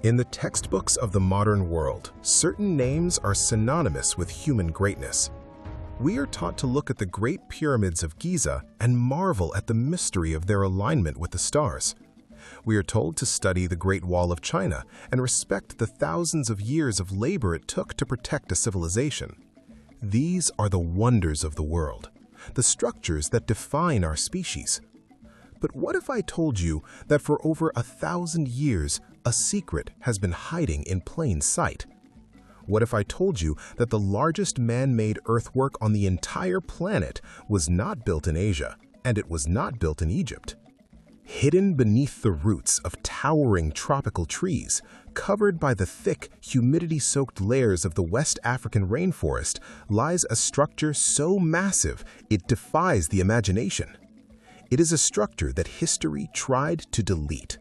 In the textbooks of the modern world, certain names are synonymous with human greatness. We are taught to look at the Great Pyramids of Giza and marvel at the mystery of their alignment with the stars. We are told to study the Great Wall of China and respect the thousands of years of labor it took to protect a civilization. These are the wonders of the world, the structures that define our species. But what if I told you that for over 1,000 years, a secret has been hiding in plain sight? What if I told you that the largest man-made earthwork on the entire planet was not built in Asia, and it was not built in Egypt? Hidden beneath the roots of towering tropical trees, covered by the thick, humidity-soaked layers of the West African rainforest, lies a structure so massive it defies the imagination. It is a structure that history tried to delete.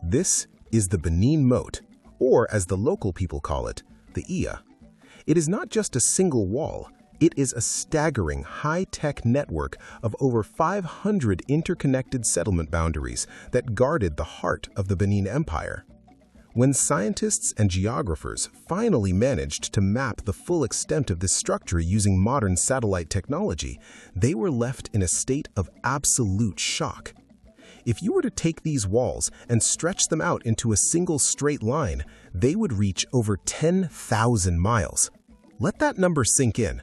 This is the Benin Moat, or as the local people call it, the Iya. It is not just a single wall, it is a staggering high-tech network of over 500 interconnected settlement boundaries that guarded the heart of the Benin Empire. When scientists and geographers finally managed to map the full extent of this structure using modern satellite technology, they were left in a state of absolute shock. If you were to take these walls and stretch them out into a single straight line, they would reach over 10,000 miles. Let that number sink in.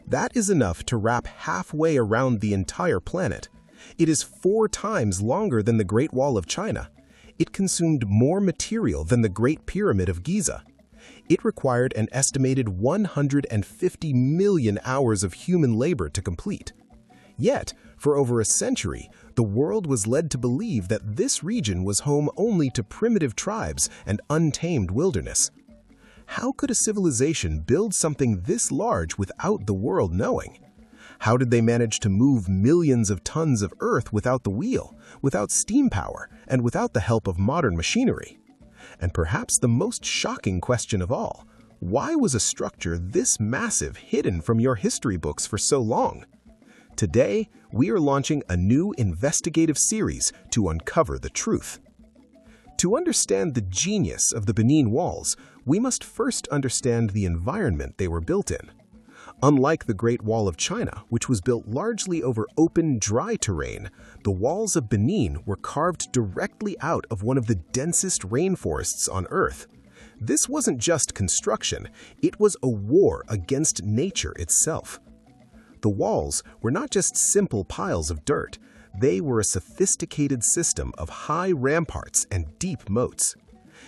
That is enough to wrap halfway around the entire planet. It is 4 times longer than the Great Wall of China. It consumed more material than the Great Pyramid of Giza. It required an estimated 150 million hours of human labor to complete. Yet, for over a century, the world was led to believe that this region was home only to primitive tribes and untamed wilderness. How could a civilization build something this large without the world knowing? How did they manage to move millions of tons of earth without the wheel, without steam power, and without the help of modern machinery? And perhaps the most shocking question of all, why was a structure this massive hidden from your history books for so long? Today, we are launching a new investigative series to uncover the truth. To understand the genius of the Benin walls, we must first understand the environment they were built in. Unlike the Great Wall of China, which was built largely over open, dry terrain, the walls of Benin were carved directly out of one of the densest rainforests on Earth. This wasn't just construction, it was a war against nature itself. The walls were not just simple piles of dirt, they were a sophisticated system of high ramparts and deep moats.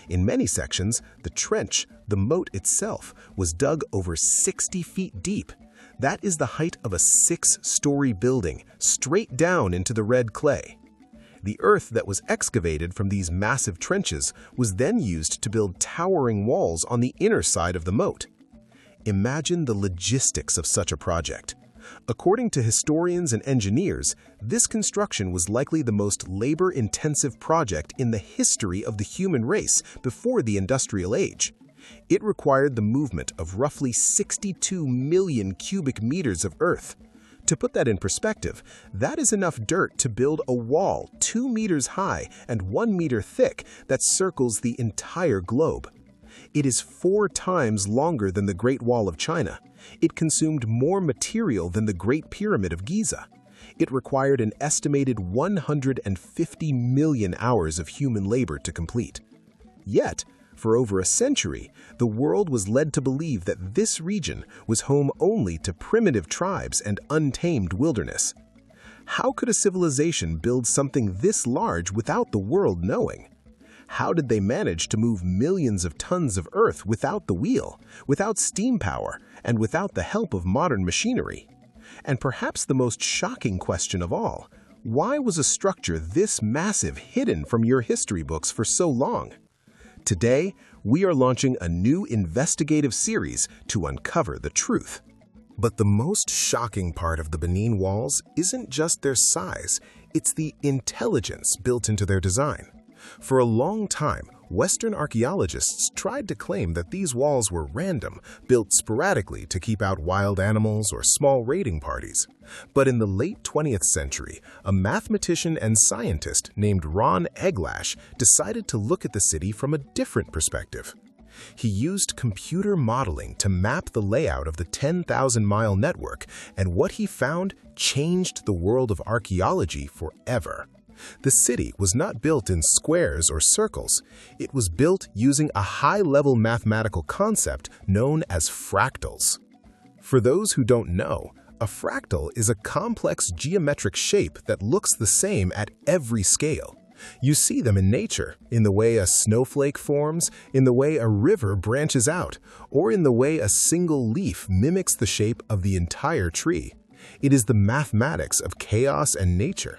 In many sections, the trench, the moat itself, was dug over 60 feet deep. That is the height of a 6-story building, straight down into the red clay. The earth that was excavated from these massive trenches was then used to build towering walls on the inner side of the moat. Imagine the logistics of such a project. According to historians and engineers, this construction was likely the most labor-intensive project in the history of the human race before the Industrial Age. It required the movement of roughly 62 million cubic meters of earth. To put that in perspective, that is enough dirt to build a wall 2 meters high and 1 meter thick that circles the entire globe. It is 4 times longer than the Great Wall of China. It consumed more material than the Great Pyramid of Giza. It required an estimated 150 million hours of human labor to complete. Yet, for over a century, the world was led to believe that this region was home only to primitive tribes and untamed wilderness. How could a civilization build something this large without the world knowing? How did they manage to move millions of tons of earth without the wheel, without steam power, and without the help of modern machinery? And perhaps the most shocking question of all, why was a structure this massive hidden from your history books for so long? Today, we are launching a new investigative series to uncover the truth. But the most shocking part of the Benin walls isn't just their size, it's the intelligence built into their design. For a long time, Western archaeologists tried to claim that these walls were random, built sporadically to keep out wild animals or small raiding parties. But in the late 20th century, a mathematician and scientist named Ron Eglash decided to look at the city from a different perspective. He used computer modeling to map the layout of the 10,000-mile network, and what he found changed the world of archaeology forever. The city was not built in squares or circles. It was built using a high-level mathematical concept known as fractals. For those who don't know, a fractal is a complex geometric shape that looks the same at every scale. You see them in nature, in the way a snowflake forms, in the way a river branches out, or in the way a single leaf mimics the shape of the entire tree. It is the mathematics of chaos and nature.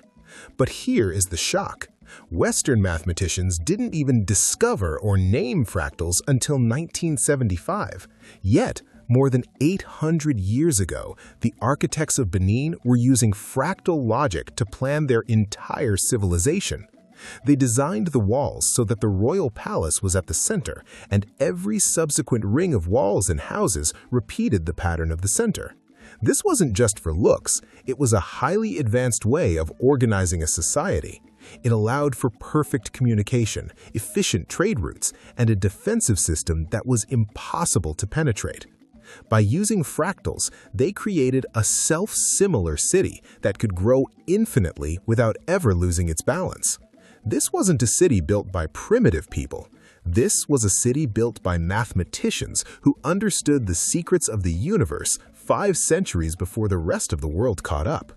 But here is the shock. Western mathematicians didn't even discover or name fractals until 1975. Yet, more than 800 years ago, the architects of Benin were using fractal logic to plan their entire civilization. They designed the walls so that the royal palace was at the center, and every subsequent ring of walls and houses repeated the pattern of the center. This wasn't just for looks, it was a highly advanced way of organizing a society. It allowed for perfect communication, efficient trade routes, and a defensive system that was impossible to penetrate. By using fractals, they created a self-similar city that could grow infinitely without ever losing its balance. This wasn't a city built by primitive people. This was a city built by mathematicians who understood the secrets of the universe 5 centuries before the rest of the world caught up.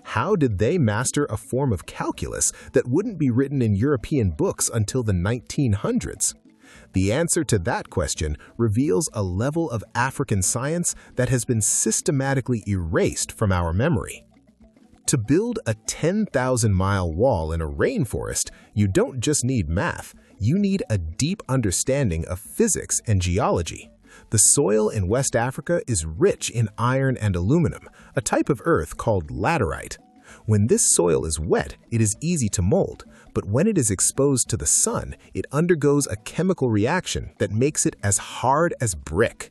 How did they master a form of calculus that wouldn't be written in European books until the 1900s? The answer to that question reveals a level of African science that has been systematically erased from our memory. To build a 10,000-mile wall in a rainforest, you don't just need math, you need a deep understanding of physics and geology. The soil in West Africa is rich in iron and aluminum, a type of earth called laterite. When this soil is wet, it is easy to mold, but when it is exposed to the sun, it undergoes a chemical reaction that makes it as hard as brick.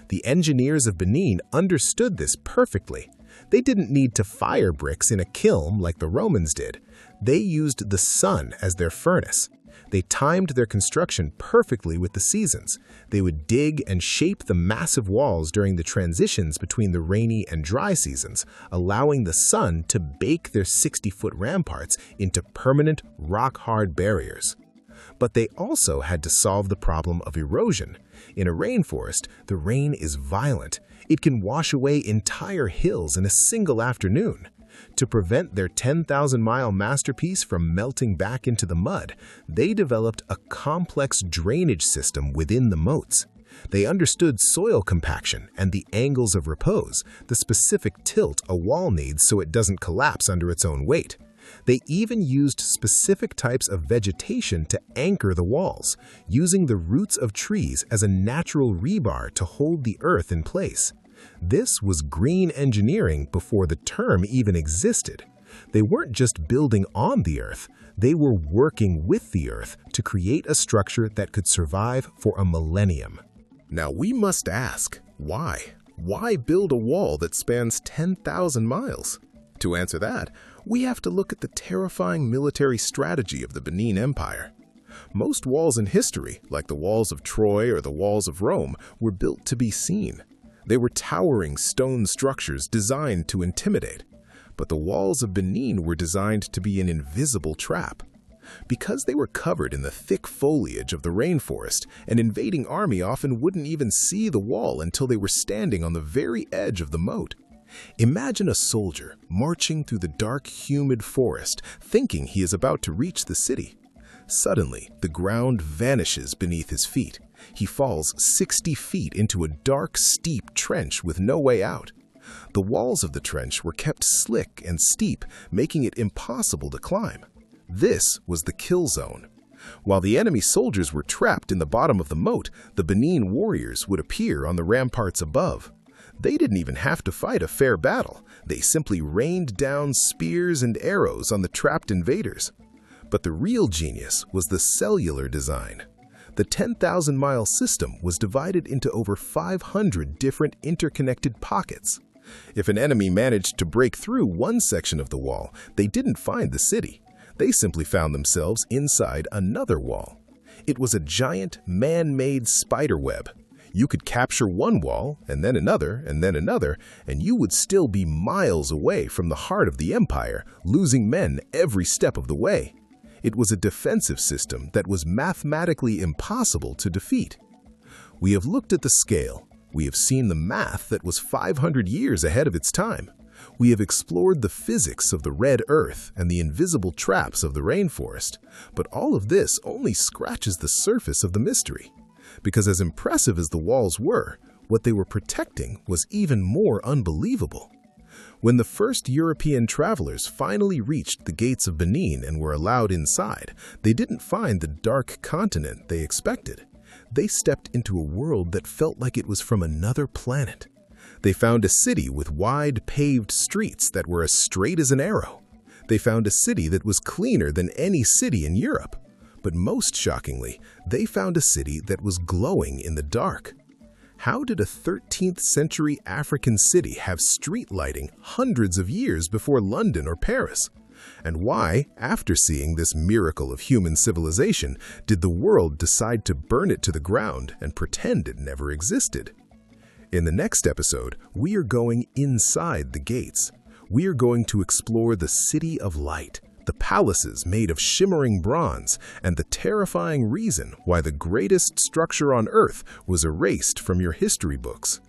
The engineers of Benin understood this perfectly. They didn't need to fire bricks in a kiln like the Romans did. They used the sun as their furnace. They timed their construction perfectly with the seasons. They would dig and shape the massive walls during the transitions between the rainy and dry seasons, allowing the sun to bake their 60-foot ramparts into permanent, rock-hard barriers. But they also had to solve the problem of erosion. In a rainforest, the rain is violent. It can wash away entire hills in a single afternoon. To prevent their 10,000-mile masterpiece from melting back into the mud, they developed a complex drainage system within the moats. They understood soil compaction and the angles of repose, the specific tilt a wall needs so it doesn't collapse under its own weight. They even used specific types of vegetation to anchor the walls, using the roots of trees as a natural rebar to hold the earth in place. This was green engineering before the term even existed. They weren't just building on the earth, they were working with the earth to create a structure that could survive for a millennium. Now we must ask, why? Why build a wall that spans 10,000 miles? To answer that, we have to look at the terrifying military strategy of the Benin Empire. Most walls in history, like the walls of Troy or the walls of Rome, were built to be seen. They were towering stone structures designed to intimidate. But the walls of Benin were designed to be an invisible trap. Because they were covered in the thick foliage of the rainforest, an invading army often wouldn't even see the wall until they were standing on the very edge of the moat. Imagine a soldier marching through the dark, humid forest, thinking he is about to reach the city. Suddenly, the ground vanishes beneath his feet. He falls 60 feet into a dark, steep trench with no way out. The walls of the trench were kept slick and steep, making it impossible to climb. This was the kill zone. While the enemy soldiers were trapped in the bottom of the moat, the Benin warriors would appear on the ramparts above. They didn't even have to fight a fair battle. They simply rained down spears and arrows on the trapped invaders. But the real genius was the cellular design. The 10,000-mile system was divided into over 500 different interconnected pockets. If an enemy managed to break through one section of the wall, they didn't find the city. They simply found themselves inside another wall. It was a giant, man-made spider web. You could capture one wall, and then another, and you would still be miles away from the heart of the empire, losing men every step of the way. It was a defensive system that was mathematically impossible to defeat. We have looked at the scale. We have seen the math that was 500 years ahead of its time. We have explored the physics of the red earth and the invisible traps of the rainforest. But all of this only scratches the surface of the mystery. Because as impressive as the walls were, what they were protecting was even more unbelievable. When the first European travelers finally reached the gates of Benin and were allowed inside, they didn't find the dark continent they expected. They stepped into a world that felt like it was from another planet. They found a city with wide paved streets that were as straight as an arrow. They found a city that was cleaner than any city in Europe. But most shockingly, they found a city that was glowing in the dark. How did a 13th century African city have street lighting hundreds of years before London or Paris? And why, after seeing this miracle of human civilization, did the world decide to burn it to the ground and pretend it never existed? In the next episode, we are going inside the gates. We are going to explore the City of Light, the palaces made of shimmering bronze, and the terrifying reason why the greatest structure on Earth was erased from your history books.